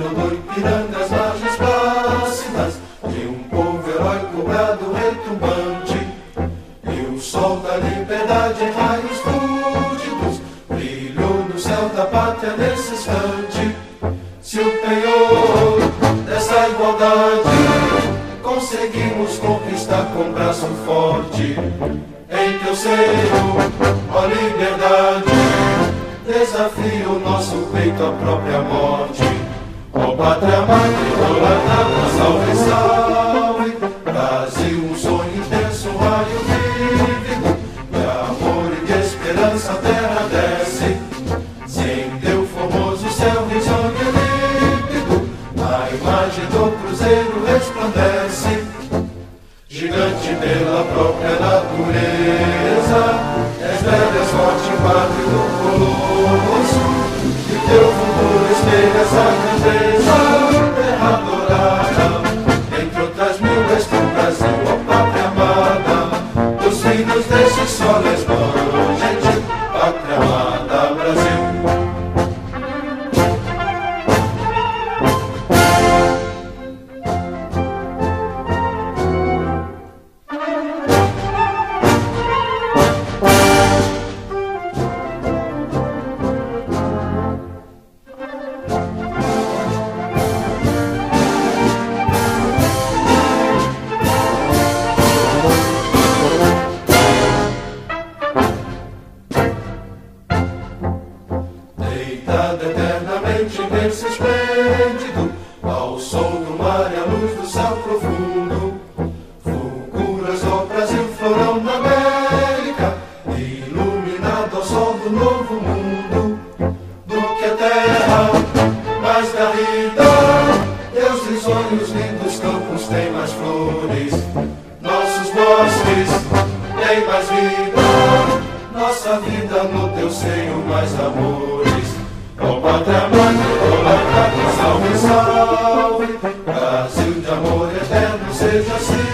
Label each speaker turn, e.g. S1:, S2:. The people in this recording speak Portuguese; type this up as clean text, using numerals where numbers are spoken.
S1: do Ipiranga, as margens plácidas de um povo heróico, brado retumbante, e o sol da liberdade em raios fúlgidos brilhou no céu da pátria nesse instante. Se o penhor dessa igualdade conseguimos conquistar com braço forte, em teu seio, ó liberdade, desafia o nosso peito à própria morte. Ó pátria mãe, idolatrada, salve, salve, Brasil, um sonho intenso, um raio vívido, de amor e de esperança a terra desce, sem teu formoso céu risonho e límpido, a imagem do cruzeiro resplandece. Gigante pela própria natureza, és velho, és forte, padre do colosso, e teu futuro espelha essa grandeza. Terra dourada, entre outras mil, és teu Brasil, ó pátria amada, dos filhos desse sol és gente, pátria amada, Brasil. Deitada eternamente nesse esplêndido, ao sol do mar e à luz do céu profundo, fulguras ao Brasil, florão na América, iluminado ao sol do novo mundo. Do que a terra mais garrida, teus risonhos lindos campos têm mais flores, nossos bosques têm mais vida, nossa vida no teu seio mais amores. Ó pátria mãe, idolatrada, salve, salve, Brasil de amor eterno, seja assim.